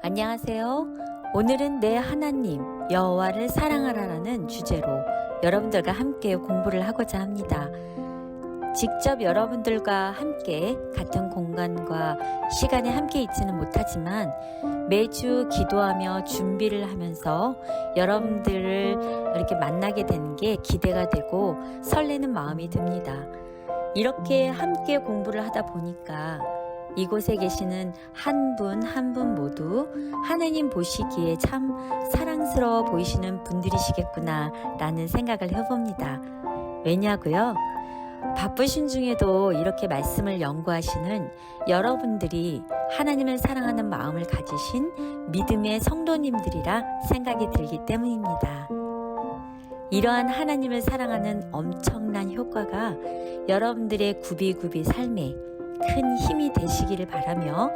안녕하세요. 오늘은 내 하나님 여호와를 사랑하라라는 주제로 여러분들과 함께 공부를 하고자 합니다. 직접 여러분들과 함께 같은 공간과 시간에 함께 있지는 못하지만 매주 기도하며 준비를 하면서 여러분들을 이렇게 만나게 되는 게 기대가 되고 설레는 마음이 듭니다. 이렇게 함께 공부를 하다 보니까 이곳에 계시는 한 분 한 분 모두 하나님 보시기에 참 사랑스러워 보이시는 분들이시겠구나 라는 생각을 해봅니다. 왜냐고요? 바쁘신 중에도 이렇게 말씀을 연구하시는 여러분들이 하나님을 사랑하는 마음을 가지신 믿음의 성도님들이라 생각이 들기 때문입니다. 이러한 하나님을 사랑하는 엄청난 효과가 여러분들의 구비구비 삶에 큰 힘이 되시기를 바라며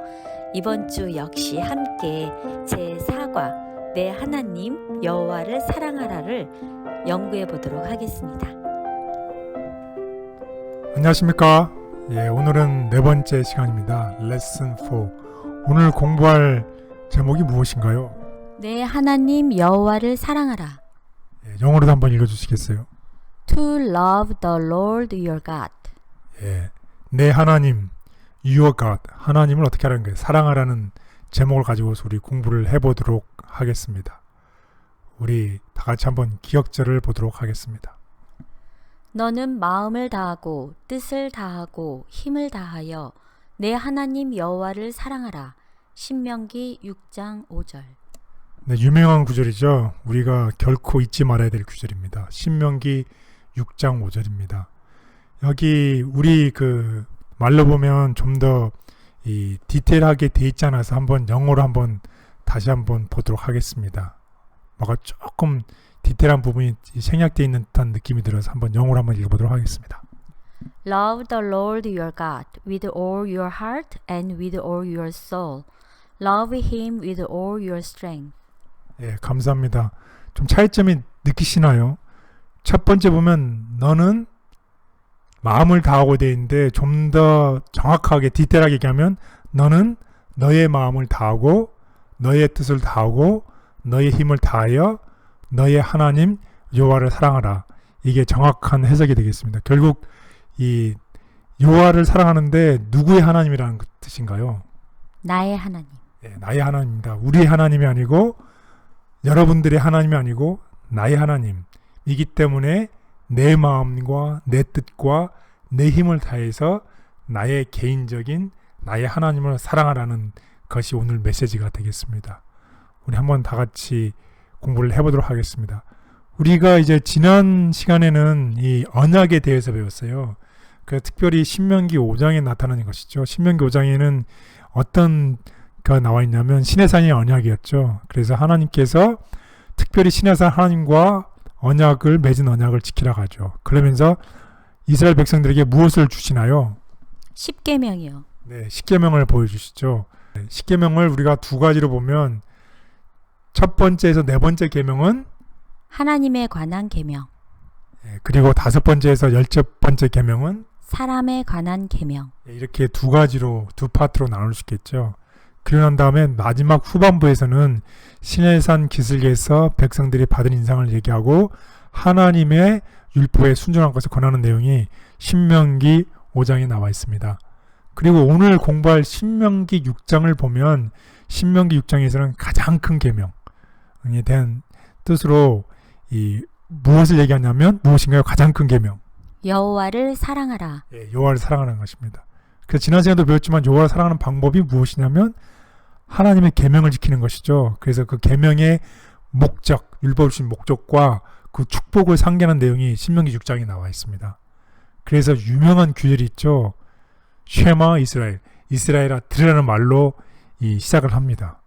이번 주 역시 함께 제4과 내 하나님 여호와를 사랑하라를 연구해 보도록 하겠습니다. 안녕하십니까? 오늘은 네 번째 시간입니다. 레슨 4. 오늘 공부할 제목이 무엇인가요? 내 하나님 여호와를 사랑하라. 영어로도 한번 읽어주시겠어요? To love the Lord your God. 내 하나님, your God, 하나님을 어떻게 하라는 거예요? 사랑하라는 제목을 가지고서 우리 공부를 해보도록 하겠습니다. 우리 다 같이 한번 기억절을 보도록 하겠습니다. 너는 마음을 다하고 뜻을 다하고 힘을 다하여 내 하나님 여호와를 사랑하라. 신명기 6장 5절. 네, 유명한 구절이죠. 우리가 결코 잊지 말아야 될 구절입니다. 신명기 6장 5절입니다. 여기 우리 말로 보면 좀 더 이 디테일하게 돼 있지 않아서 한번 영어로 한번 다시 한번 보도록 하겠습니다. 뭐가 조금 디테일한 부분이 생략되어 있는 듯한 느낌이 들어서 한번 영어로 한번 읽어보도록 하겠습니다. Love the Lord your God with all your heart and with all your soul. Love him with all your strength. 감사합니다. 좀 차이점이 느끼시나요? 첫 번째 보면 너는 마음을 다하고 되어 있는데 좀 더 정확하게 디테일하게 얘기하면 너는 너의 마음을 다하고 너의 뜻을 다하고 너의 힘을 다하여 너의 하나님 여호와를 사랑하라. 이게 정확한 해석이 되겠습니다. 결국 이 여호와를 사랑하는데 누구의 하나님이라는 뜻인가요? 나의 하나님. 나의 하나님입니다. 우리의 하나님이 아니고 여러분들의 하나님이 아니고 나의 하나님이기 때문에 내 마음과 내 뜻과 내 힘을 다해서 나의 개인적인 나의 하나님을 사랑하라는 것이 오늘 메시지가 되겠습니다. 우리 한번 다 같이 공부를 해보도록 하겠습니다. 우리가 이제 지난 시간에는 이 언약에 대해서 배웠어요. 특별히 신명기 5장에 나타나는 것이죠. 신명기 5장에는 어떤 가 나와 있냐면 시내산의 언약이었죠. 그래서 하나님께서 특별히 시내산 하나님과 언약을 맺은 언약을 지키라고 하죠. 그러면서 이스라엘 백성들에게 무엇을 주시나요? 십계명이요. 네, 십계명을 보여주시죠. 십계명을 우리가 두 가지로 보면 첫 번째에서 네 번째 계명은 하나님에 관한 계명. 그리고 다섯 번째에서 열째 번째 계명은 사람에 관한 계명. 이렇게 두 가지로 두 파트로 나눌 수 있겠죠. 그러고 난 다음에 마지막 후반부에서는 시내산 기슭에서 백성들이 받은 인상을 얘기하고 하나님의 율법에 순종한 것을 권하는 내용이 신명기 5장에 나와 있습니다. 그리고 오늘 공부할 신명기 6장을 보면 신명기 6장에서는 가장 큰 계명에 대한 뜻으로 무엇을 얘기하냐면 무엇인가요? 가장 큰 계명. 여호와를 사랑하라. 여호와를 사랑하는 것입니다. 그래서 지난 시간에도 배웠지만 여호와를 사랑하는 방법이 무엇이냐면 하나님의 계명을 지키는 것이죠. 그래서 그 계명의 목적, 율법을 주신 목적과 그 축복을 상기하는 내용이 신명기 6장에 나와 있습니다. 그래서 유명한 규절이 있죠. 쉐마 이스라엘, 이스라엘아 들으라는 말로 시작을 합니다.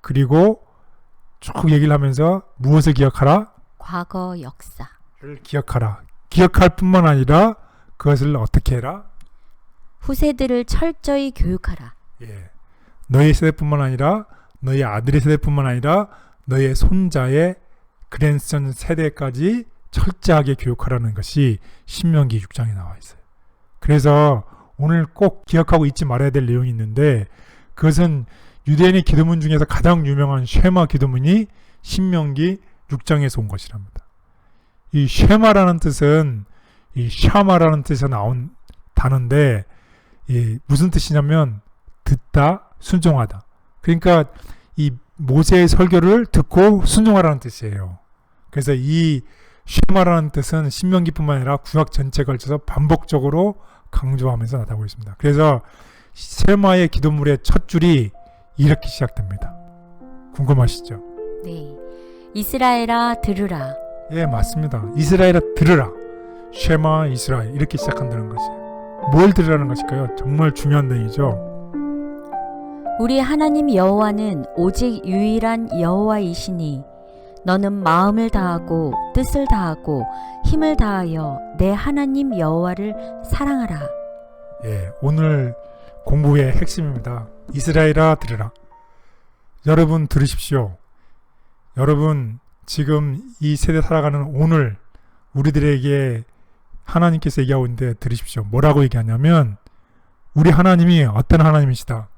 그리고 쭉 얘기를 하면서 무엇을 기억하라? 과거 역사를 기억하라. 기억할 뿐만 아니라 그것을 어떻게 해라? 후세들을 철저히 교육하라. 너의 세대뿐만 아니라 너의 아들의 세대뿐만 아니라 너의 손자의 그랜선 세대까지 철저하게 교육하라는 것이 신명기 6장에 나와 있어요. 그래서 오늘 꼭 기억하고 잊지 말아야 될 내용이 있는데 그것은 유대인의 기도문 중에서 가장 유명한 쉐마 기도문이 신명기 6장에서 온 것이랍니다. 이 쉐마라는 뜻은 이 샤마라는 뜻에서 나온 단어인데 무슨 뜻이냐면 듣다, 순종하다. 그러니까 이 모세의 설교를 듣고 순종하라는 뜻이에요. 그래서 이 쉐마라는 뜻은 신명기뿐만 아니라 구약 전체에 걸쳐서 반복적으로 강조하면서 나타나고 있습니다. 그래서 쉐마의 기도물의 첫 줄이 이렇게 시작됩니다. 궁금하시죠? 네. 이스라엘아 들으라. 예, 맞습니다. 이스라엘아 들으라. 쉐마 이스라엘 이렇게 시작한다는 것이에요. 뭘 들으라는 것일까요? 정말 중요한 내용이죠. 우리 하나님 여호와는 오직 유일한 여호와이시니 너는 마음을 다하고 뜻을 다하고 힘을 다하여 내 하나님 여호와를 사랑하라. 예, 오늘 공부의 핵심입니다. 이스라엘아 들으라. 여러분 들으십시오. 여러분 지금 이 세대 살아가는 오늘 우리들에게 하나님께서 얘기하고 있는데 들으십시오. 뭐라고 얘기하냐면 우리 하나님이 어떤 하나님이시다?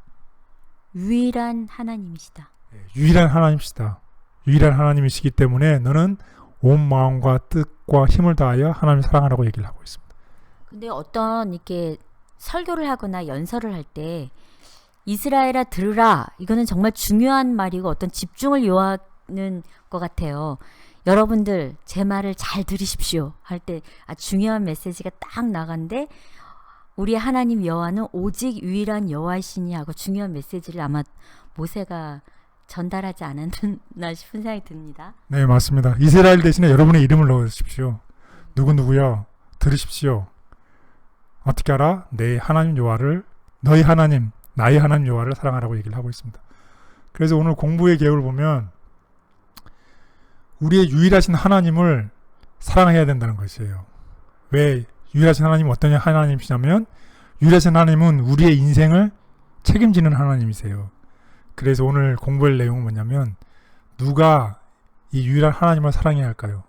유일한 하나님이시다. 유일한 하나님이시다. 유일한 하나님이시기 때문에 너는 온 마음과 뜻과 힘을 다하여 하나님을 사랑하라고 얘기를 하고 있습니다. 근데 어떤 이렇게 설교를 하거나 연설을 할 때 이스라엘아 들으라 이거는 정말 중요한 말이고 어떤 집중을 요하는 것 같아요. 여러분들 제 말을 잘 들으십시오 할 때 중요한 메시지가 딱 나간데 우리 하나님 여호와는 오직 유일한 여호와이시니 하고 중요한 메시지를 아마 모세가 전달하지 않았나 싶은 생각이 듭니다. 네, 맞습니다. 이스라엘 대신에 여러분의 이름을 넣으십시오. 누구누구요? 들으십시오. 어떻게 알아? 내 하나님 여호와를 너희 하나님, 나의 하나님 여호와를 사랑하라고 얘기를 하고 있습니다. 그래서 오늘 공부의 계획을 보면 우리의 유일하신 하나님을 사랑해야 된다는 것이에요. 왜 유일하신 하나님은 어떤 하나님이시냐면 유일하신 하나님은 우리의 인생을 책임지는 하나님이세요. 그래서 오늘 공부할 내용은 뭐냐면 누가 이 유일한 하나님을 사랑해야 할까요?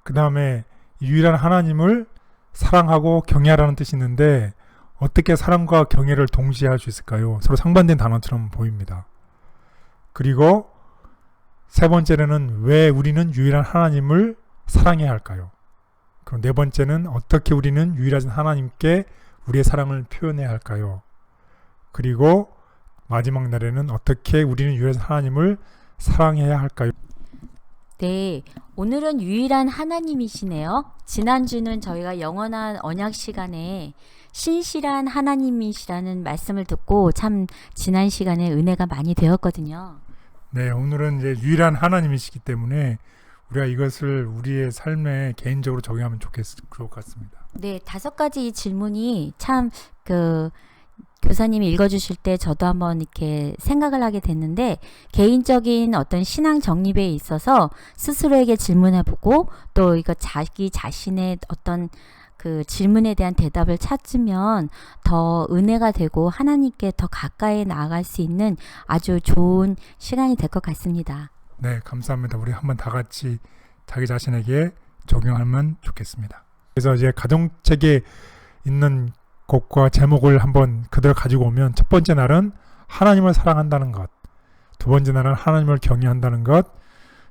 그 다음에 유일한 하나님을 사랑하고 경외하라는 뜻이 있는데 어떻게 사랑과 경외를 동시에 할 수 있을까요? 서로 상반된 단어처럼 보입니다. 그리고 세 번째는 왜 우리는 유일한 하나님을 사랑해야 할까요? 그럼 네 번째는 어떻게 우리는 유일하신 하나님께 우리의 사랑을 표현해야 할까요? 그리고 마지막 날에는 어떻게 우리는 유일하신 하나님을 사랑해야 할까요? 네, 오늘은 유일한 하나님이시네요. 지난주는 저희가 영원한 언약 시간에 신실한 하나님이시라는 말씀을 듣고 참 지난 시간에 은혜가 많이 되었거든요. 네, 오늘은 이제 유일한 하나님이시기 때문에 우리가 이것을 우리의 삶에 개인적으로 적용하면 좋을 것 같습니다. 네, 5가지 질문이 참 교사님이 읽어주실 때 저도 한번 이렇게 생각을 하게 됐는데 개인적인 어떤 신앙 정립에 있어서 스스로에게 질문해보고 또 이거 자기 자신의 어떤 그 질문에 대한 대답을 찾으면 더 은혜가 되고 하나님께 더 가까이 나아갈 수 있는 아주 좋은 시간이 될 것 같습니다. 네, 감사합니다. 우리 한번 다 같이 자기 자신에게 적용하면 좋겠습니다. 그래서 이제 가정책에 있는 곡과 제목을 한번 그대로 가지고 오면 첫 번째 날은 하나님을 사랑한다는 것, 두 번째 날은 하나님을 경외한다는 것,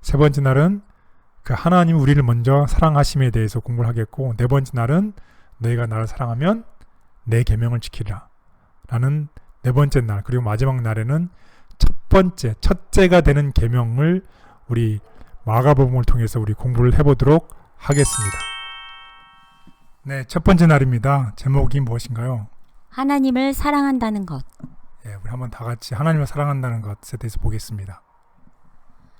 세 번째 날은 그 하나님 우리를 먼저 사랑하심에 대해서 공부를 하겠고 네 번째 날은 너희가 나를 사랑하면 내 계명을 지키라 라는 네 번째 날, 그리고 마지막 날에는 첫째가 되는 계명을 우리 마가복음을 통해서 우리 공부를 해보도록 하겠습니다. 네, 첫 번째 날입니다. 제목이 무엇인가요? 하나님을 사랑한다는 것. 예, 우리 한번 다 같이 하나님을 사랑한다는 것에 대해서 보겠습니다.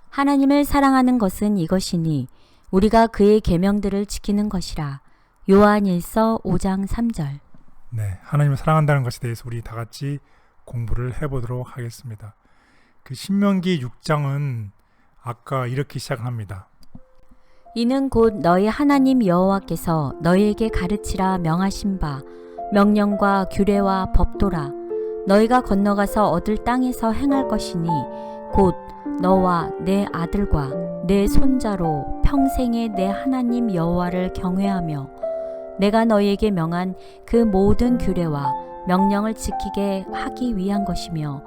하나님을 사랑하는 것은 이것이니 우리가 그의 계명들을 지키는 것이라. 요한일서 5장 3절. 네, 하나님을 사랑한다는 것에 대해서 우리 다 같이 공부를 해보도록 하겠습니다. 그 신명기 6장은 아까 이렇게 시작합니다. 이는 곧 너희 하나님 여호와께서 너희에게 가르치라 명하신 바 명령과 규례와 법도라. 너희가 건너가서 얻을 땅에서 행할 것이니 곧 너와 내 아들과 내 손자로 평생에 내 하나님 여호와를 경외하며 내가 너희에게 명한 그 모든 규례와 명령을 지키게 하기 위한 것이며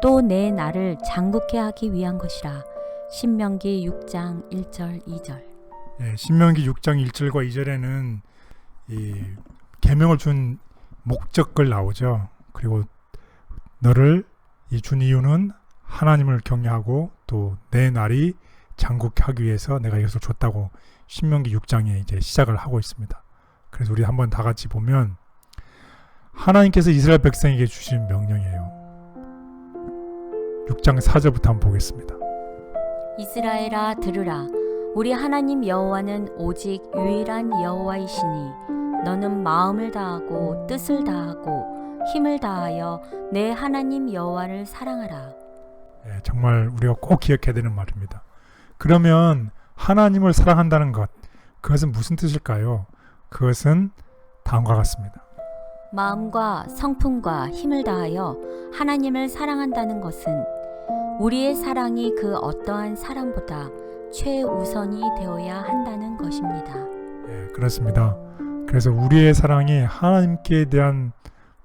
또 내 나를 장국케 하기 위한 것이라. 신명기 6장 1절 2절. 예, 신명기 6장 1절과 2절에는 이 계명을 준 목적을 나오죠. 그리고 너를 이 준 이유는 하나님을 경외하고 또 내 날이 장국케 하기 위해서 내가 이것을 줬다고 신명기 6장에 이제 시작을 하고 있습니다. 그래서 우리 한번 다 같이 보면 하나님께서 이스라엘 백성에게 주신 명령이에요. 6장 4절부터 한번 보겠습니다. 이스라엘아 들으라. 우리 하나님 여호와는 오직 유일한 여호와이시니 너는 마음을 다하고 뜻을 다하고 힘을 다하여 내 하나님 여호와를 사랑하라. 예, 정말 우리가 꼭 기억해야 되는 말입니다. 그러면 하나님을 사랑한다는 것, 그것은 무슨 뜻일까요? 그것은 다음과 같습니다. 마음과 성품과 힘을 다하여 하나님을 사랑한다는 것은 우리의 사랑이 그 어떠한 사랑보다 최우선이 되어야 한다는 것입니다. 예, 그렇습니다. 그래서 우리의 사랑이 하나님께 대한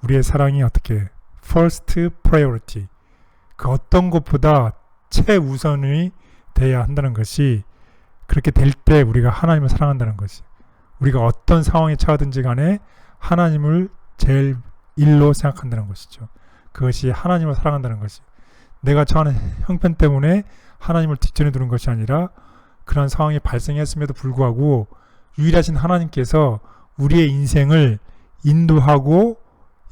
우리의 사랑이 어떻게 first priority, 그 어떤 것보다 최우선이 되어야 한다는 것이, 그렇게 될 때 우리가 하나님을 사랑한다는 것이, 우리가 어떤 상황에 처하든지 간에 하나님을 제일 일로 생각한다는 것이죠. 그것이 하나님을 사랑한다는 것이, 내가 처하는 형편 때문에 하나님을 뒷전에 두는 것이 아니라 그런 상황이 발생했음에도 불구하고 유일하신 하나님께서 우리의 인생을 인도하고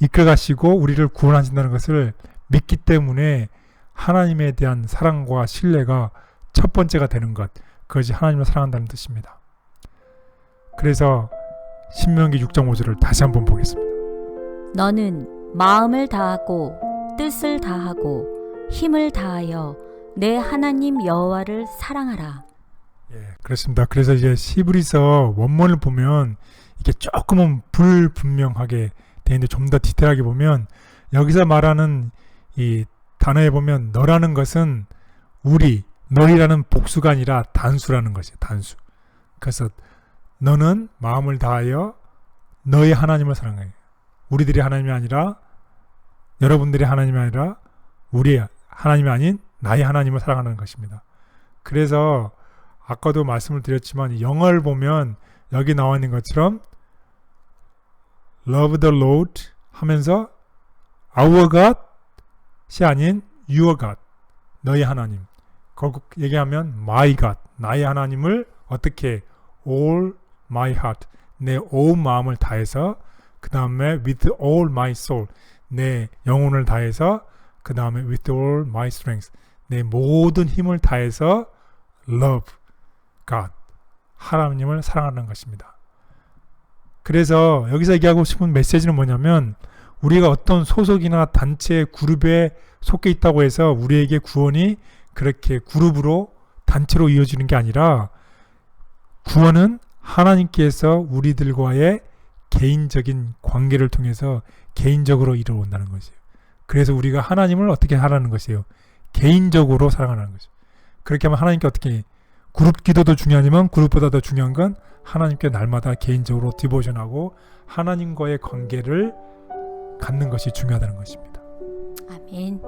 이끌어가시고 우리를 구원하신다는 것을 믿기 때문에 하나님에 대한 사랑과 신뢰가 첫 번째가 되는 것, 그것이 하나님을 사랑한다는 뜻입니다. 그래서 신명기 6장 5절을 다시 한번 보겠습니다. 너는 마음을 다하고 뜻을 다하고 힘을 다하여 내 하나님 여호와를 사랑하라. 예, 그렇습니다. 그래서 이제 히브리서 원문을 보면 이게 조금은 불분명하게 되는데 좀 더 디테일하게 보면 여기서 말하는 이 단어에 보면 너라는 것은 너희라는 복수가 아니라 단수라는 것이에요. 단수. 그래서 너는 마음을 다하여 너희 하나님을 사랑해. 우리들이 하나님이 아니라, 여러분들이 하나님이 아니라 우리 하나님이 아닌 나의 하나님을 사랑하는 것입니다. 그래서 아까도 말씀을 드렸지만 영어를 보면 여기 나와 있는 것처럼 Love the Lord 하면서 Our God이 아닌 Your God, 너희 하나님. 결국 얘기하면 My God, 나의 하나님을 어떻게 All my heart, 내 온 마음을 다해서, 그 다음에 with all my soul, 내 영혼을 다해서, 그 다음에 with all my strength, 내 모든 힘을 다해서 love God, 하나님을 사랑하는 것입니다. 그래서 여기서 얘기하고 싶은 메시지는 뭐냐면, 우리가 어떤 소속이나 단체, 그룹에 속해 있다고 해서 우리에게 구원이 그렇게 그룹으로, 단체로 이어지는 게 아니라, 구원은 하나님께서 우리들과의 개인적인 관계를 통해서 개인적으로 이루어온다는 것이에요. 그래서 우리가 하나님을 어떻게 하라는 것이에요? 개인적으로 사랑하는 것이에요. 그렇게 하면 하나님께 어떻게, 그룹 기도도 중요하지만 그룹보다 더 중요한 건 하나님께 날마다 개인적으로 디보션하고 하나님과의 관계를 갖는 것이 중요하다는 것입니다. 아멘.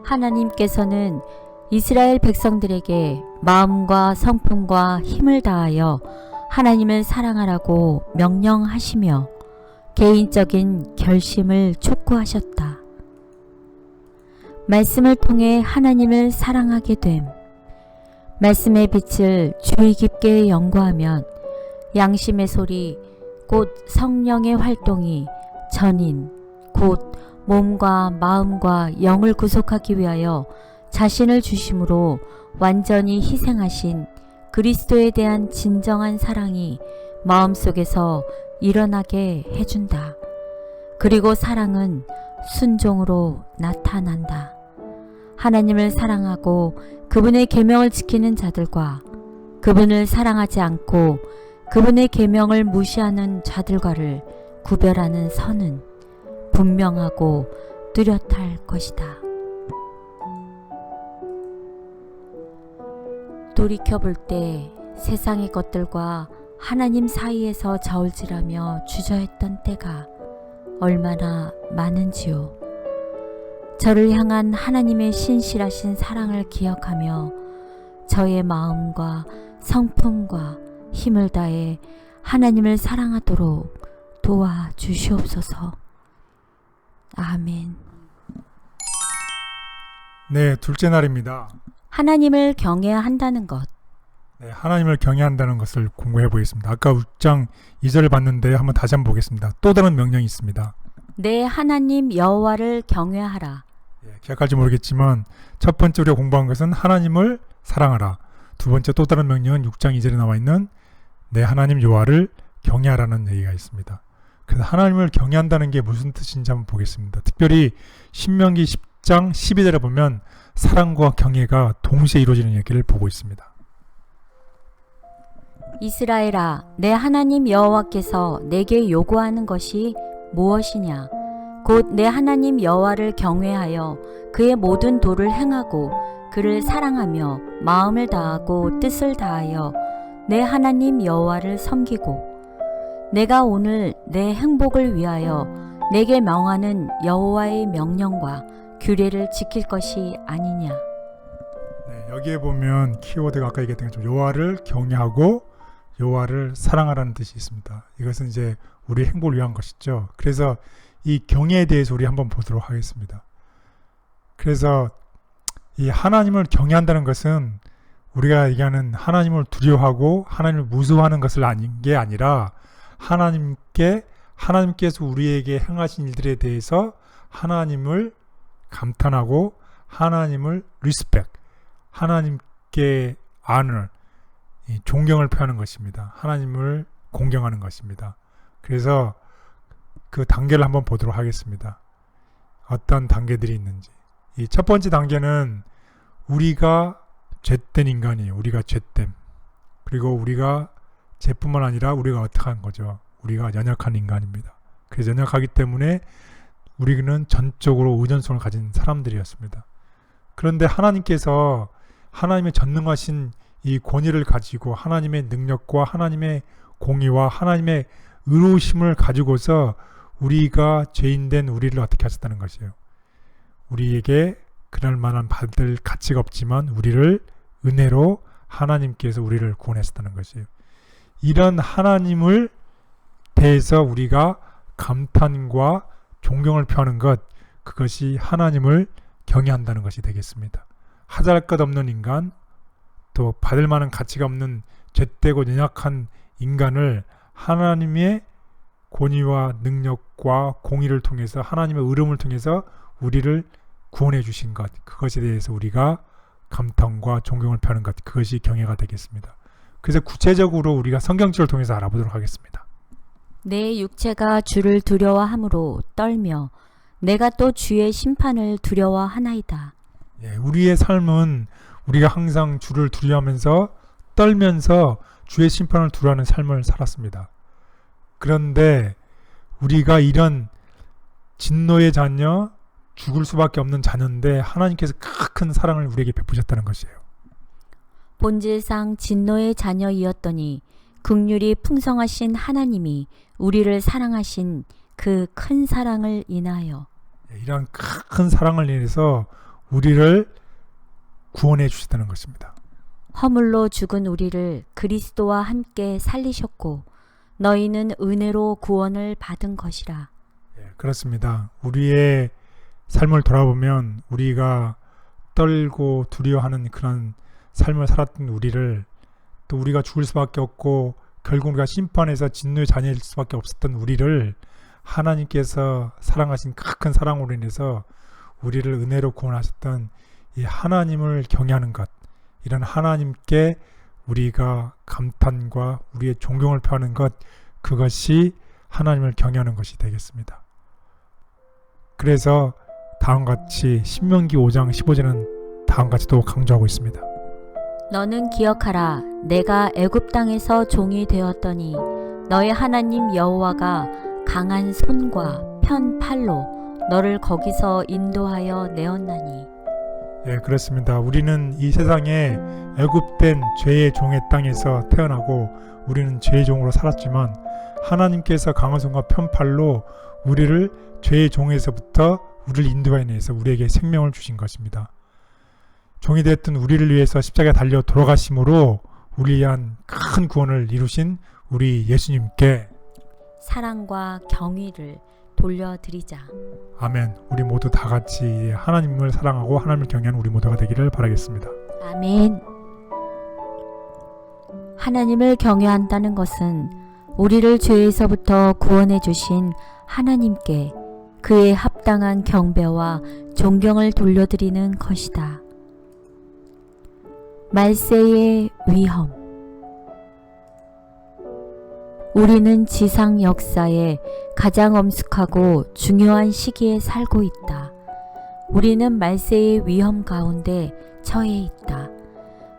하나님께서는 이스라엘 백성들에게 마음과 성품과 힘을 다하여 하나님을 사랑하라고 명령하시며 개인적인 결심을 촉구하셨다. 말씀을 통해 하나님을 사랑하게 됨. 말씀의 빛을 주의 깊게 연구하면 양심의 소리, 곧 성령의 활동이 전인, 곧 몸과 마음과 영을 구속하기 위하여 자신을 주심으로 완전히 희생하신 그리스도에 대한 진정한 사랑이 마음속에서 일어나게 해준다. 그리고 사랑은 순종으로 나타난다. 하나님을 사랑하고 그분의 계명을 지키는 자들과 그분을 사랑하지 않고 그분의 계명을 무시하는 자들과를 구별하는 선은 분명하고 뚜렷할 것이다. 돌이켜볼 때 세상의 것들과 하나님 사이에서 저울질하며 주저했던 때가 얼마나 많은지요. 저를 향한 하나님의 신실하신 사랑을 기억하며 저의 마음과 성품과 힘을 다해 하나님을 사랑하도록 도와주시옵소서. 아멘. 네, 둘째 날입니다. 하나님을 경외해야 한다는 것. 네, 하나님을 경외한다는 것을 공부해 보겠습니다. 아까 6장 2절을 봤는데 한번 다시 한번 보겠습니다. 또 다른 명령이 있습니다. 내 하나님 여호와를 경외하라. 기억할지 모르겠지만 첫 번째 우리가 공부한 것은 하나님을 사랑하라. 두 번째 또 다른 명령은 6장 2절에 나와 있는 내 하나님 여호와를 경외하라는 얘기가 있습니다. 그래서 하나님을 경외한다는 게 무슨 뜻인지 한번 보겠습니다. 특별히 신명기 10장 12절에 보면 사랑과 경외가 동시에 이루어지는 얘기를 보고 있습니다. 이스라엘아, 내 하나님 여호와께서 내게 요구하는 것이 무엇이냐? 곧 내 하나님 여호와를 경외하여 그의 모든 도를 행하고 그를 사랑하며 마음을 다하고 뜻을 다하여 내 하나님 여호와를 섬기고 내가 오늘 내 행복을 위하여 내게 명하는 여호와의 명령과 규례를 지킬 것이 아니냐. 네, 여기에 보면 키워드가 아까 얘기했던 것처럼 여호와를 경외하고 여호와를 사랑하라는 뜻이 있습니다. 이것은 이제 우리 행복을 위한 것이죠. 그래서 이 경외에 대해서 우리 한번 보도록 하겠습니다. 그래서 이 하나님을 경외한다는 것은 우리가 얘기하는 하나님을 두려워하고 하나님을 무서워하는 것을 아닌 게 아니라 하나님께서 우리에게 행하신 일들에 대해서 하나님을 감탄하고 하나님을 리스펙, 하나님께 honor, 존경을 표하는 것입니다. 하나님을 공경하는 것입니다. 그래서 그 단계를 한번 보도록 하겠습니다. 어떤 단계들이 있는지. 이 첫 번째 단계는 우리가 죄된 인간이에요. 우리가 죄됨. 그리고 우리가 죄뿐만 아니라 우리가 어떻게 한 거죠. 우리가 연약한 인간입니다. 그래서 연약하기 때문에 우리는 전적으로 의존성을 가진 사람들이었습니다. 그런데 하나님께서 하나님의 전능하신 이 권위를 가지고 하나님의 능력과 하나님의 공의와 하나님의 의로우심을 가지고서 우리가 죄인된 우리를 어떻게 하셨다는 것이에요. 우리에게 그럴 만한 받을 가치가 없지만 우리를 은혜로 하나님께서 우리를 구원하셨다는 것이에요. 이런 하나님을 대해서 우리가 감탄과 존경을 표하는 것, 그것이 하나님을 경외한다는 것이 되겠습니다. 하잘 것 없는 인간, 또 받을 만한 가치가 없는 죄되고 연약한 인간을 하나님의 권위와 능력과 공의를 통해서 하나님의 의름을 통해서 우리를 구원해 주신 것, 그것에 대해서 우리가 감탄과 존경을 표하는 것, 그것이 경외가 되겠습니다. 그래서 구체적으로 우리가 성경책을 통해서 알아보도록 하겠습니다. 내 육체가 주를 두려워함으로 떨며 내가 또 주의 심판을 두려워하나이다. 우리의 삶은 우리가 항상 주를 두려워하면서 떨면서 주의 심판을 두려워하는 삶을 살았습니다. 그런데 우리가 이런 진노의 자녀, 죽을 수밖에 없는 자녀인데 하나님께서 큰 사랑을 우리에게 베푸셨다는 것이에요. 본질상 진노의 자녀이었더니 긍휼이 풍성하신 하나님이 우리를 사랑하신 그 큰 사랑을 인하여 이런 큰 사랑을 인해서 우리를 구원해 주셨다는 것입니다. 허물로 죽은 우리를 그리스도와 함께 살리셨고 너희는 은혜로 구원을 받은 것이라. 그렇습니다. 우리의 삶을 돌아보면 우리가 떨고 두려워하는 그런 삶을 살았던 우리를, 또 우리가 죽을 수밖에 없고 결국 우리가 심판에서 진노의 자녀일 수밖에 없었던 우리를 하나님께서 사랑하신 큰 사랑으로 인해서 우리를 은혜로 구원하셨던 이 하나님을 경외하는 것, 이런 하나님께 우리가 감탄과 우리의 존경을 표하는 것, 그것이 하나님을 경외하는 것이 되겠습니다. 그래서 다음같이 신명기 5장 15절은 다음같이 또 강조하고 있습니다. 너는 기억하라. 내가 애굽 땅에서 종이 되었더니 너의 하나님 여호와가 강한 손과 편 팔로 너를 거기서 인도하여 내었나니. 예, 그렇습니다. 우리는 이 세상에 애굽된 죄의 종의 땅에서 태어나고 우리는 죄의 종으로 살았지만 하나님께서 강한 손과 편팔로 우리를 죄의 종에서부터 우리를 인도해내서 우리에게 생명을 주신 것입니다. 종이 되었던 우리를 위해서 십자가에 달려 돌아가심으로 우리를 위한 큰 구원을 이루신 우리 예수님께 사랑과 경의를 돌려드리자. 아멘. 우리 모두 다 같이 하나님을 사랑하고 하나님을 경외하는 우리 모두가 되기를 바라겠습니다. 아멘. 하나님을 경외한다는 것은 우리를 죄에서부터 구원해 주신 하나님께 그의 합당한 경배와 존경을 돌려드리는 것이다. 말세의 위험. 우리는 지상 역사에 가장 엄숙하고 중요한 시기에 살고 있다. 우리는 말세의 위험 가운데 처해 있다.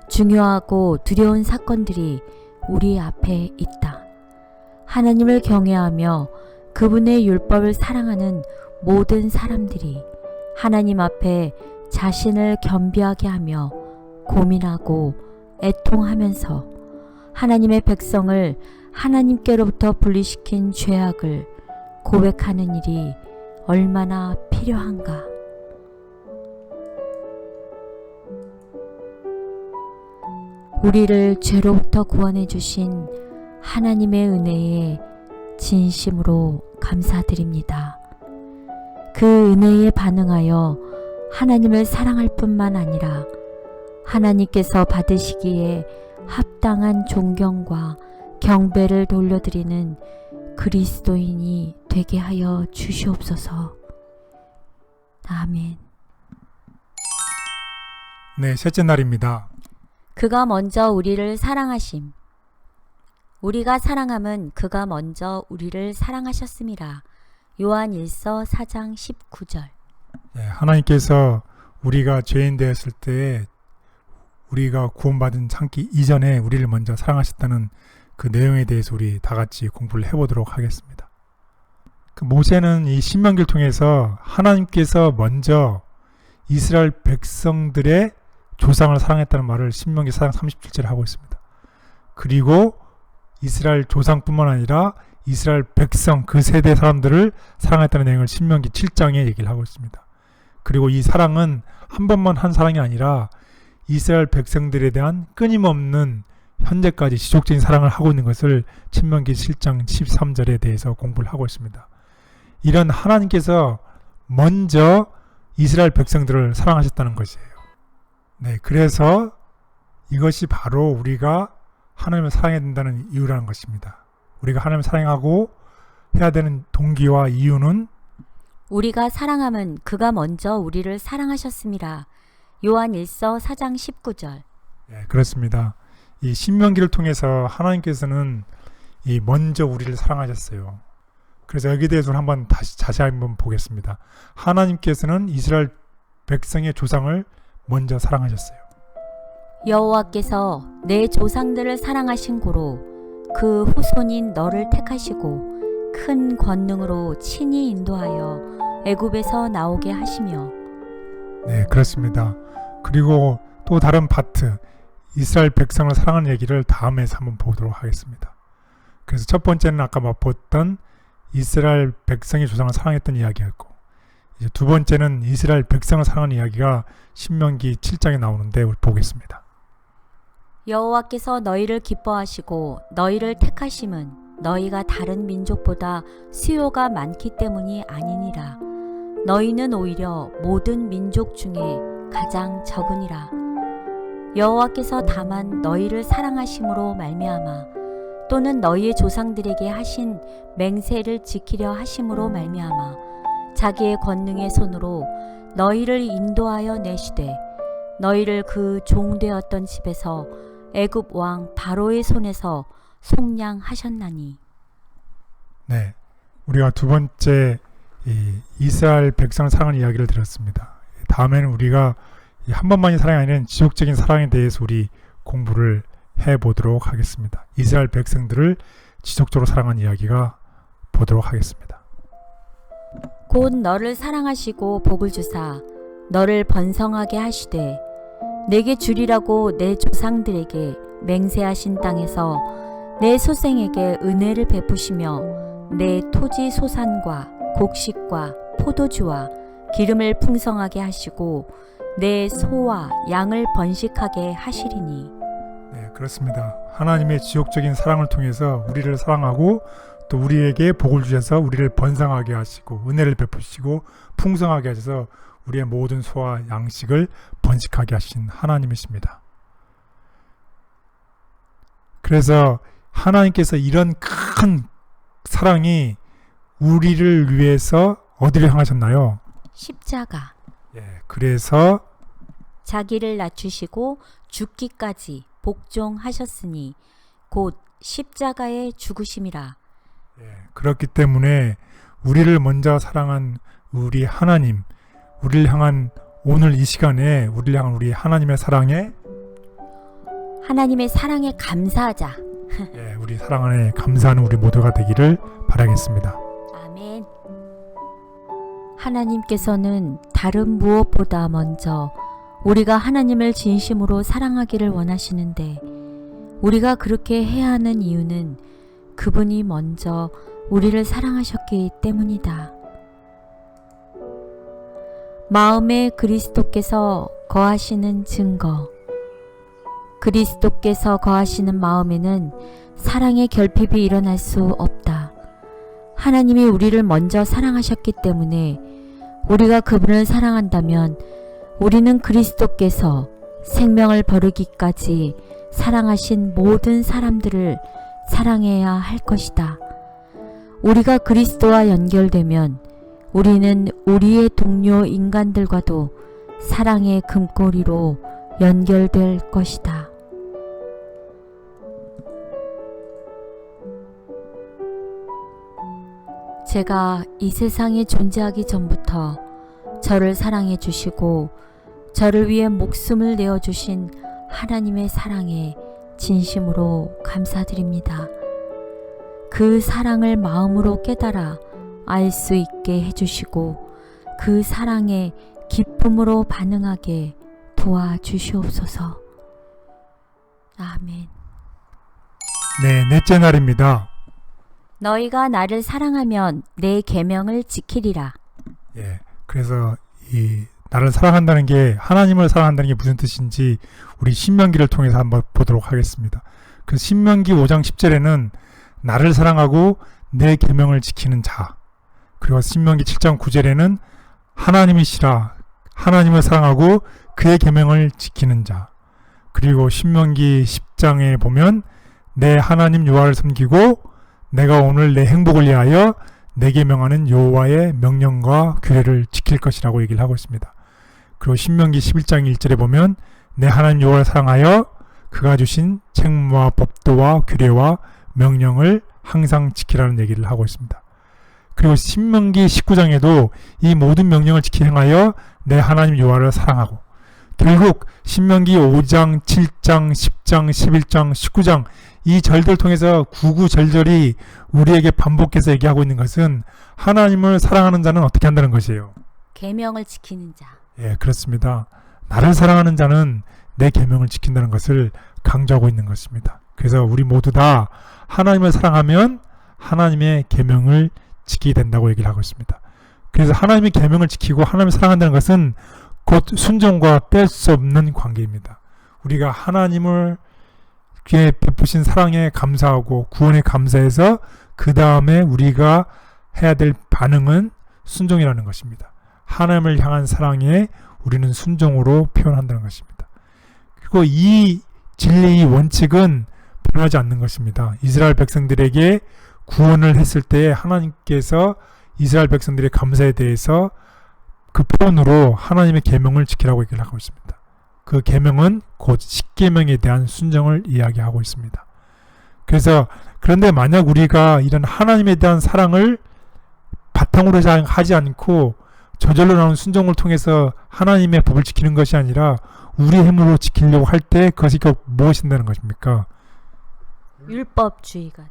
중요하고 두려운 사건들이 우리 앞에 있다. 하나님을 경외하며 그분의 율법을 사랑하는 모든 사람들이 하나님 앞에 자신을 겸비하게 하며 고민하고 애통하면서 하나님의 백성을 하나님께로부터 분리시킨 죄악을 고백하는 일이 얼마나 필요한가. 우리를 죄로부터 구원해 주신 하나님의 은혜에 진심으로 감사드립니다. 그 은혜에 반응하여 하나님을 사랑할 뿐만 아니라 하나님께서 받으시기에 합당한 존경과 경배를 돌려드리는 그리스도인이 되게 하여 주시옵소서. 아멘. 네, 셋째 날입니다. 그가 먼저 우리를 사랑하심. 우리가 사랑함은 그가 먼저 우리를 사랑하셨음이라. 요한 1서 4장 19절. 네, 하나님께서 우리가 죄인 되었을 때 우리가 구원받은 참기 이전에 우리를 먼저 사랑하셨다는 그 내용에 대해서 우리 다 같이 공부를 해보도록 하겠습니다. 그 모세는 이 신명기를 통해서 하나님께서 먼저 이스라엘 백성들의 조상을 사랑했다는 말을 신명기 4장 37절에 하고 있습니다. 그리고 이스라엘 조상뿐만 아니라 이스라엘 백성 그 세대 사람들을 사랑했다는 내용을 신명기 7장에 얘기를 하고 있습니다. 그리고 이 사랑은 한 번만 한 사랑이 아니라 이스라엘 백성들에 대한 끊임없는 현재까지 지속적인 사랑을 하고 있는 것을 신명기 7장 13절에 대해서 공부를 하고 있습니다. 이런 하나님께서 먼저 이스라엘 백성들을 사랑하셨다는 것이에요. 네, 그래서 이것이 바로 우리가 하나님을 사랑해야 된다는 이유라는 것입니다. 우리가 하나님을 사랑하고 해야 되는 동기와 이유는 우리가 사랑함은 그가 먼저 우리를 사랑하셨음이라. 요한 1서 4장 19절. 네, 그렇습니다. 이 신명기를 통해서 하나님께서는 이 먼저 우리를 사랑하셨어요. 그래서 여기에 대해서는 한번 다시 자세히 한번 보겠습니다. 하나님께서는 이스라엘 백성의 조상을 먼저 사랑하셨어요. 여호와께서 내 조상들을 사랑하신 고로 그 후손인 너를 택하시고 큰 권능으로 친히 인도하여 애굽에서 나오게 하시며. 네, 그렇습니다. 그리고 또 다른 파트 이스라엘 백성을 사랑하는 얘기를 다음에서 한번 보도록 하겠습니다. 그래서 첫 번째는 아까 맛봤던 이스라엘 백성의 조상을 사랑했던 이야기였고, 이제 두 번째는 이스라엘 백성을 사랑하는 이야기가 신명기 7장에 나오는데 우리 보겠습니다. 여호와께서 너희를 기뻐하시고 너희를 택하심은 너희가 다른 민족보다 수요가 많기 때문이 아니니라. 너희는 오히려 모든 민족 중에 가장 적으니라. 여호와께서 다만 너희를 사랑하심으로 말미암아 또는 너희의 조상들에게 하신 맹세를 지키려 하심으로 말미암아 자기의 권능의 손으로 너희를 인도하여 내시되 너희를 그 종되었던 집에서 애굽 왕 바로의 손에서 속량하셨나니. 네, 우리가 두 번째 이스라엘 백성을 사랑하는 이야기를 들었습니다. 다음에는 우리가 한 번만의 사랑이 아닌 지속적인 사랑에 대해서 우리 공부를 해보도록 하겠습니다. 이스라엘 백성들을 지속적으로 사랑하는 이야기가 보도록 하겠습니다. 곧 너를 사랑하시고 복을 주사 너를 번성하게 하시되 내게 주리라고 내 조상들에게 맹세하신 땅에서 내 소생에게 은혜를 베푸시며 내 토지 소산과 곡식과 포도주와 기름을 풍성하게 하시고 내 소와 양을 번식하게 하시리니. 네, 그렇습니다. 하나님의 지옥적인 사랑을 통해서 우리를 사랑하고 또 우리에게 복을 주셔서 우리를 번성하게 하시고 은혜를 베푸시고 풍성하게 하셔서 우리의 모든 소와 양식을 번식하게 하신 하나님이십니다. 그래서 하나님께서 이런 큰 사랑이 우리를 위해서 어디를 향하셨나요? 십자가. 그래서 자기를 낮추시고 죽기까지 복종하셨으니 곧 십자가의 죽으심이라. 그렇기 때문에 우리를 먼저 사랑한 우리 하나님, 우리를 향한 오늘 이 시간에 우리를 향한 우리 하나님의 사랑에 감사하자. 우리 사랑 안에 감사하는 우리 모두가 되기를 바라겠습니다. 아멘. 하나님께서는 다른 무엇보다 먼저 우리가 하나님을 진심으로 사랑하기를 원하시는데 우리가 그렇게 해야 하는 이유는 그분이 먼저 우리를 사랑하셨기 때문이다. 마음에 그리스도께서 거하시는 증거. 그리스도께서 거하시는 마음에는 사랑의 결핍이 일어날 수 없다. 하나님이 우리를 먼저 사랑하셨기 때문에 우리가 그분을 사랑한다면 우리는 그리스도께서 생명을 버리기까지 사랑하신 모든 사람들을 사랑해야 할 것이다. 우리가 그리스도와 연결되면 우리는 우리의 동료 인간들과도 사랑의 금고리로 연결될 것이다. 제가 이 세상에 존재하기 전부터 저를 사랑해 주시고 저를 위해 목숨을 내어 주신 하나님의 사랑에 진심으로 감사드립니다. 그 사랑을 마음으로 깨달아 알 수 있게 해주시고 그 사랑에 기쁨으로 반응하게 도와주시옵소서. 아멘. 네, 넷째 날입니다. 너희가 나를 사랑하면 내 계명을 지키리라. 그래서 이 나를 사랑한다는 게 하나님을 사랑한다는 게 무슨 뜻인지 우리 신명기를 통해서 한번 보도록 하겠습니다. 그 신명기 5장 10절에는 나를 사랑하고 내 계명을 지키는 자, 그리고 신명기 7장 9절에는 하나님이시라 하나님을 사랑하고 그의 계명을 지키는 자, 그리고 신명기 10장에 보면 내 하나님 여호와를 섬기고 내가 오늘 내 행복을 위하여 내게 명하는 여호와의 명령과 규례를 지킬 것이라고 얘기를 하고 있습니다. 그리고 신명기 11장 1절에 보면 내 하나님 여호와를 사랑하여 그가 주신 책무와 법도와 규례와 명령을 항상 지키라는 얘기를 하고 있습니다. 그리고 신명기 19장에도 이 모든 명령을 지키 행하여 내 하나님 여호와를 사랑하고, 결국 신명기 5장, 7장, 10장, 11장, 19장 이 절들 통해서 구구절절이 우리에게 반복해서 얘기하고 있는 것은 하나님을 사랑하는 자는 어떻게 한다는 것이에요. 계명을 지키는 자. 그렇습니다. 나를 사랑하는 자는 내 계명을 지킨다는 것을 강조하고 있는 것입니다. 그래서 우리 모두 다 하나님을 사랑하면 하나님의 계명을 지키게 된다고 얘기를 하고 있습니다. 그래서 하나님의 계명을 지키고 하나님을 사랑한다는 것은 곧 순종과 뗄 수 없는 관계입니다. 우리가 하나님을 그의 베푸신 사랑에 감사하고 구원에 감사해서 그 다음에 우리가 해야 될 반응은 순종이라는 것입니다. 하나님을 향한 사랑에 우리는 순종으로 표현한다는 것입니다. 그리고 이 진리의 원칙은 변하지 않는 것입니다. 이스라엘 백성들에게 구원을 했을 때 하나님께서 이스라엘 백성들의 감사에 대해서 그 표현으로 하나님의 계명을 지키라고 얘기를 하고 있습니다. 그 계명은 곧 십계명에 대한 순종을 이야기하고 있습니다. 그래서 그런데 만약 우리가 이런 하나님에 대한 사랑을 바탕으로 하지 않고 저절로 나오는 순종을 통해서 하나님의 법을 지키는 것이 아니라 우리 힘으로 지키려고 할 때 그것이 무엇이 된다는 것입니까? 율법주의가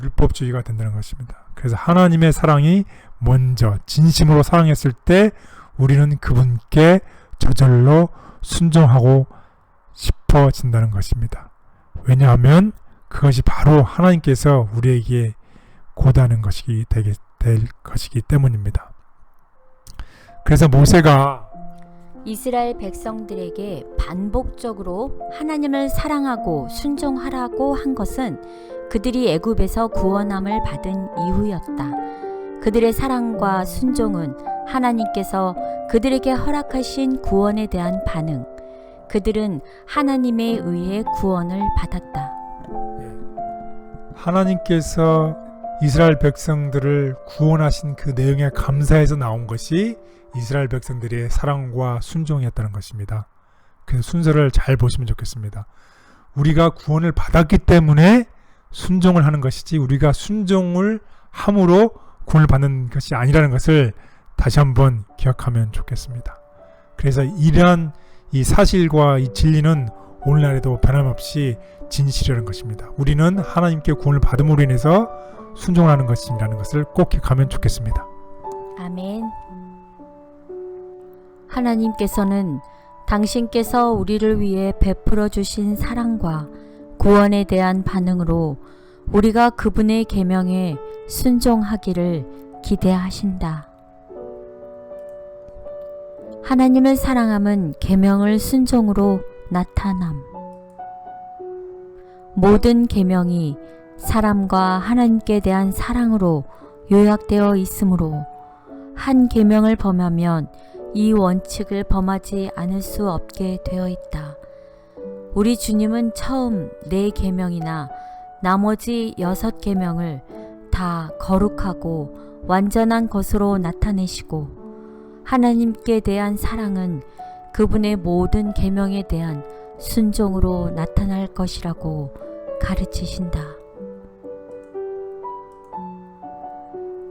율법주의가 된다는 것입니다. 그래서 하나님의 사랑이 먼저 진심으로 사랑했을 때 우리는 그분께 저절로 순종하고 싶어진다는 것입니다. 왜냐하면 그것이 바로 하나님께서 우리에게 고대하는 것이 될 것이기 때문입니다. 그래서 모세가 이스라엘 백성들에게 반복적으로 하나님을 사랑하고 순종하라고 한 것은 그들이 애굽에서 구원함을 받은 이후였다. 그들의 사랑과 순종은 하나님께서 그들에게 허락하신 구원에 대한 반응. 그들은 하나님에 의해 구원을 받았다. 하나님께서 이스라엘 백성들을 구원하신 그 내용에 감사해서 나온 것이 이스라엘 백성들의 사랑과 순종이었다는 것입니다. 그래서 순서를 잘 보시면 좋겠습니다. 우리가 구원을 받았기 때문에 순종을 하는 것이지 우리가 순종을 함으로 구원을 받는 것이 아니라는 것을 다시 한번 기억하면 좋겠습니다. 그래서 이러한 이 사실과 이 진리는 오늘날에도 변함없이 진실이라는 것입니다. 우리는 하나님께 구원을 받음으로 인해서 순종을 하는 것이라는 것을 꼭 기억하면 좋겠습니다. 아멘. 하나님께서는 당신께서 우리를 위해 베풀어 주신 사랑과 구원에 대한 반응으로 우리가 그분의 계명에 순종하기를 기대하신다. 하나님을 사랑함은 계명을 순종으로 나타남. 모든 계명이 사람과 하나님께 대한 사랑으로 요약되어 있으므로 한 계명을 범하면 이 원칙을 범하지 않을 수 없게 되어 있다. 우리 주님은 처음 4계명이나 나머지 6계명을 다 거룩하고 완전한 것으로 나타내시고 하나님께 대한 사랑은 그분의 모든 계명에 대한 순종으로 나타날 것이라고 가르치신다.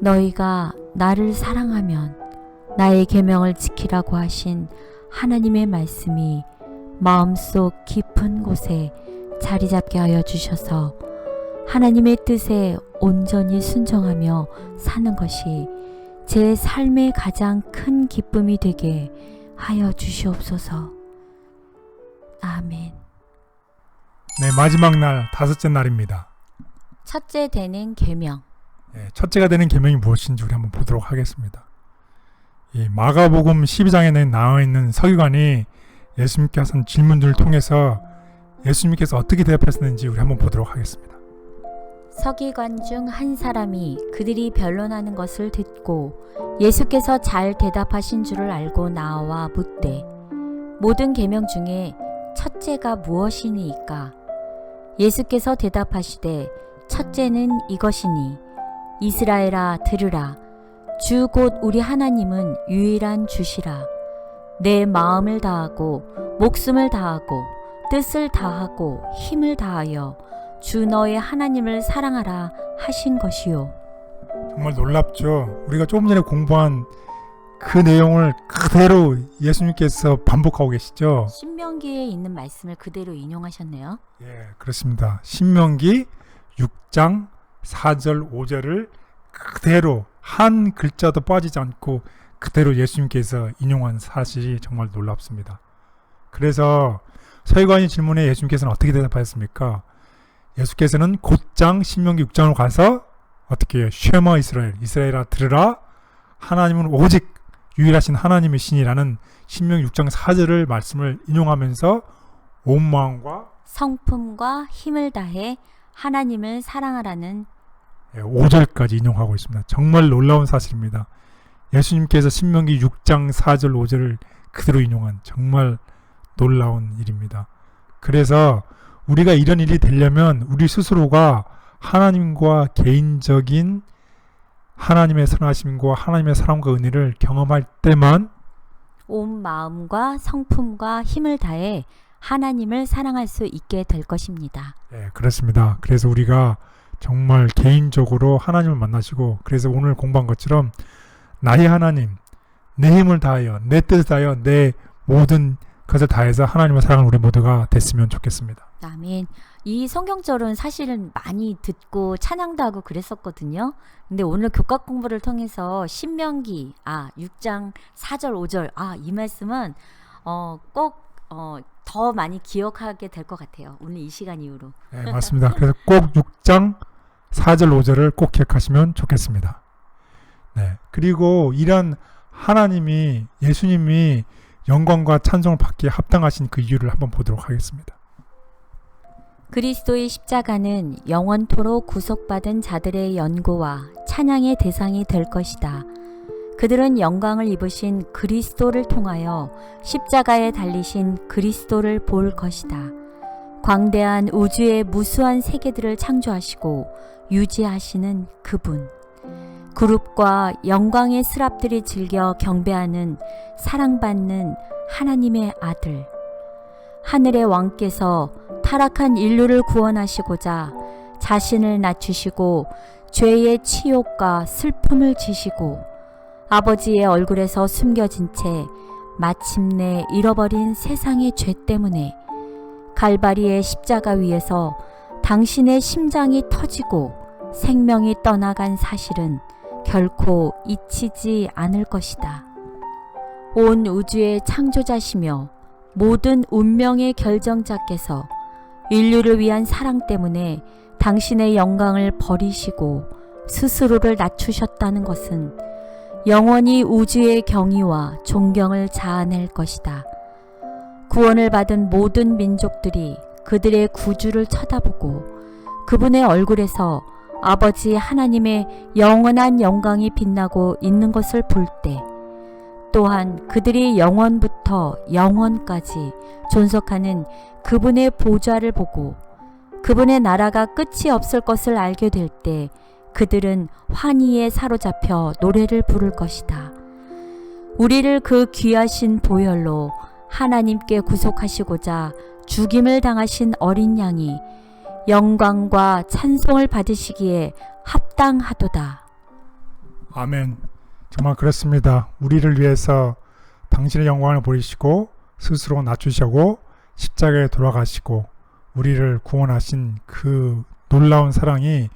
너희가 나를 사랑하면 나의 계명을 지키라고 하신 하나님의 말씀이 마음속 깊은 곳에 자리 잡게 하여 주셔서 하나님의 뜻에 온전히 순종하며 사는 것이 제 삶의 가장 큰 기쁨이 되게 하여 주시옵소서. 아멘. 네, 마지막 날 5째 날입니다. 첫째 되는 계명. 첫째가 되는 계명이 무엇인지 우리 한번 보도록 하겠습니다. 이 마가복음 12장에 나와 있는 서기관이 예수님께 하신 질문들을 통해서 예수님께서 어떻게 대답하셨는지 우리 한번 보도록 하겠습니다. 서기관 중 한 사람이 그들이 변론하는 것을 듣고 예수께서 잘 대답하신 줄을 알고 나와 묻되 모든 계명 중에 첫째가 무엇이니이까? 예수께서 대답하시되 첫째는 이것이니 이스라엘아 들으라. 주 곧 우리 하나님은 유일한 주시라. 내 마음을 다하고 목숨을 다하고 뜻을 다하고 힘을 다하여 주 너의 하나님을 사랑하라 하신 것이요. 정말 놀랍죠. 우리가 조금 전에 공부한 그 내용을 그대로 예수님께서 반복하고 계시죠. 신명기에 있는 말씀을 그대로 인용하셨네요. 예, 그렇습니다. 신명기 6장 4절 5절을 그대로 한 글자도 빠지지 않고 그대로 예수님께서 인용한 사실이 정말 놀랍습니다. 그래서 서기관이 질문에 예수님께서는 어떻게 대답하셨습니까? 예수께서는 곧장 신명기 6장으로 가서 어떻게 해요? 쉐마 이스라엘, 이스라엘아 들으라. 하나님은 오직 유일하신 하나님의 신이라는 신명기 6장 4절을 말씀을 인용하면서 온 마음과 성품과 힘을 다해 하나님을 사랑하라는 5절까지 인용하고 있습니다. 정말 놀라운 사실입니다. 예수님께서 신명기 6장 4절 5절을 그대로 인용한 정말 놀라운 일입니다. 그래서 우리가 이런 일이 되려면 우리 스스로가 하나님과 개인적인 하나님의 선하심과 하나님의 사랑과 은혜를 경험할 때만 온 마음과 성품과 힘을 다해 하나님을 사랑할 수 있게 될 것입니다. 네, 그렇습니다. 그래서 우리가 정말 개인적으로 하나님을 만나시고 그래서 오늘 공부한 것처럼 나의 하나님, 내 힘을 다하여 내 뜻을 다하여 내 모든 것을 다해서 하나님을 사랑하는 우리 모두가 됐으면 좋겠습니다. 아멘. 이 성경절은 사실은 많이 듣고 찬양도 하고 그랬었거든요. 근데 오늘 교과 공부를 통해서 신명기 6장 4절 5절 이 말씀은 꼭 더 많이 기억하게 될 것 같아요. 오늘 이 시간 이후로. 네, 맞습니다. 그래서 꼭 6장 4절 5절을 꼭 기억하시면 좋겠습니다. 네, 그리고 이런 하나님이 예수님이 영광과 찬송을 받기에 합당하신 그 이유를 한번 보도록 하겠습니다. 그리스도의 십자가는 영원토록 구속받은 자들의 연고와 찬양의 대상이 될 것이다. 그들은 영광을 입으신 그리스도를 통하여 십자가에 달리신 그리스도를 볼 것이다. 광대한 우주의 무수한 세계들을 창조하시고 유지하시는 그분. 그룹과 영광의 스랍들이 즐겨 경배하는 사랑받는 하나님의 아들. 하늘의 왕께서 타락한 인류를 구원하시고자 자신을 낮추시고 죄의 치욕과 슬픔을 지시고 아버지의 얼굴에서 숨겨진 채 마침내 잃어버린 세상의 죄 때문에 갈바리의 십자가 위에서 당신의 심장이 터지고 생명이 떠나간 사실은 결코 잊히지 않을 것이다. 온 우주의 창조자시며 모든 운명의 결정자께서 인류를 위한 사랑 때문에 당신의 영광을 버리시고 스스로를 낮추셨다는 것은 영원히 우주의 경의와 존경을 자아낼 것이다. 구원을 받은 모든 민족들이 그들의 구주를 쳐다보고 그분의 얼굴에서 아버지 하나님의 영원한 영광이 빛나고 있는 것을 볼 때, 또한 그들이 영원부터 영원까지 존속하는 그분의 보좌를 보고 그분의 나라가 끝이 없을 것을 알게 될 때 그들은 환희에 사로잡혀 노래를 부를 것이다. 우리를 그 귀하신 보혈로 하나님께 구속하시고자 죽임을 당하신 어린 양이 영광과 찬송을 받으시기에 합당하도다. 아멘. 정말 그렇습니다. 우리를 위해서 당신의 영광을 보이시고 스스로 낮추시고 십자가에 돌아가시고 우리를 구원하신 그 놀라운 사랑이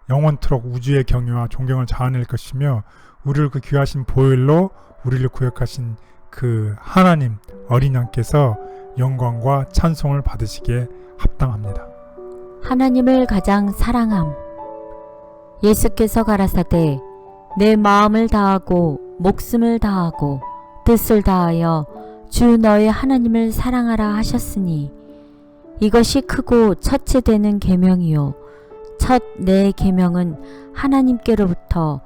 영원토록 우주의 경외와 존경을 자아낼 것이며 우리를 그 귀하신 보혈로 우리를 구역하신 그 하나님 어린 양께서 영광과 찬송을 받으시기에 합당합니다. 하나님을 가장 사랑함. 예수께서 가라사대 내 마음을 다하고 목숨을 다하고 뜻을 다하여 주 너의 하나님을 사랑하라 하셨으니 이것이 크고 첫째 되는 계명이요 첫 내 계명은 하나님께로부터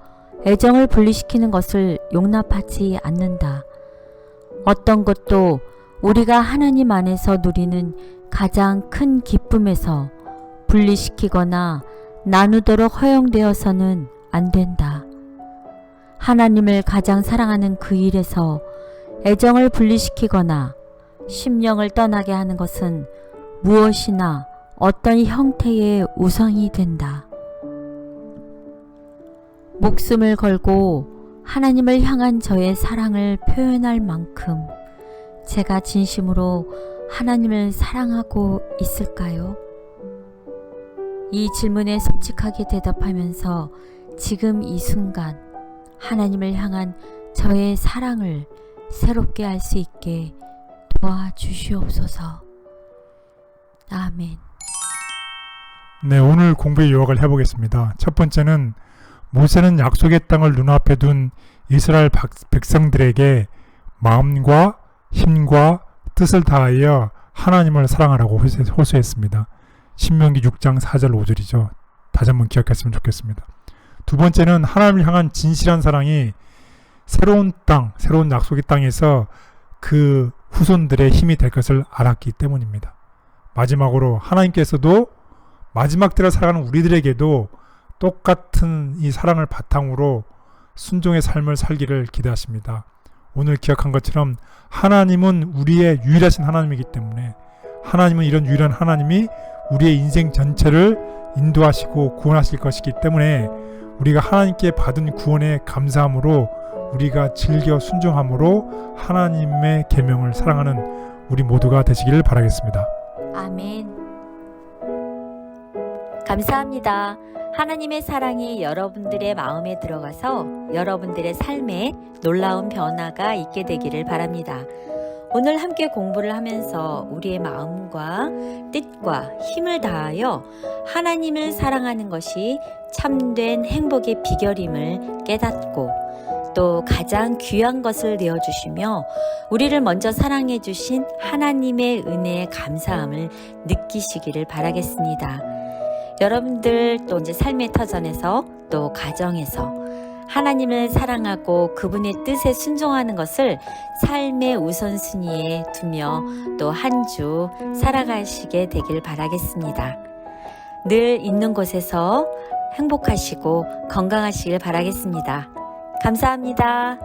애정을 분리시키는 것을 용납하지 않는다. 어떤 것도 우리가 하나님 안에서 누리는 가장 큰 기쁨에서 분리시키거나 나누도록 허용되어서는 안 된다. 하나님을 가장 사랑하는 그 일에서 애정을 분리시키거나 심령을 떠나게 하는 것은 무엇이나 어떤 형태의 우상이 된다. 목숨을 걸고 하나님을 향한 저의 사랑을 표현할 만큼 제가 진심으로 하나님을 사랑하고 있을까요? 이 질문에 솔직하게 대답하면서 지금 이 순간 하나님을 향한 저의 사랑을 새롭게 할 수 있게 도와주시옵소서. 아멘. 네, 오늘 공부의 요약을 해보겠습니다. 첫 번째는 모세는 약속의 땅을 눈앞에 둔 이스라엘 백성들에게 마음과 힘과 뜻을 다하여 하나님을 사랑하라고 호소했습니다. 신명기 6장 4절 5절이죠. 다시 한번 기억했으면 좋겠습니다. 두 번째는 하나님을 향한 진실한 사랑이 새로운 땅, 새로운 약속의 땅에서 그 후손들의 힘이 될 것을 알았기 때문입니다. 마지막으로 하나님께서도 마지막 때를 살아가는 우리들에게도 똑같은 이 사랑을 바탕으로 순종의 삶을 살기를 기대하십니다. 오늘 기억한 것처럼 하나님은 우리의 유일하신 하나님이기 때문에 하나님은 이런 유일한 하나님이 우리의 인생 전체를 인도하시고 구원하실 것이기 때문에 우리가 하나님께 받은 구원에 감사함으로 우리가 즐겨 순종함으로 하나님의 계명을 사랑하는 우리 모두가 되시기를 바라겠습니다. 아멘. 감사합니다. 하나님의 사랑이 여러분들의 마음에 들어가서 여러분들의 삶에 놀라운 변화가 있게 되기를 바랍니다. 오늘 함께 공부를 하면서 우리의 마음과 뜻과 힘을 다하여 하나님을 사랑하는 것이 참된 행복의 비결임을 깨닫고 또 가장 귀한 것을 내어주시며 우리를 먼저 사랑해 주신 하나님의 은혜에 감사함을 느끼시기를 바라겠습니다. 여러분들 또 이제 삶의 터전에서 또 가정에서 하나님을 사랑하고 그분의 뜻에 순종하는 것을 삶의 우선순위에 두며 또 한 주 살아가시게 되길 바라겠습니다. 늘 있는 곳에서 행복하시고 건강하시길 바라겠습니다. 감사합니다.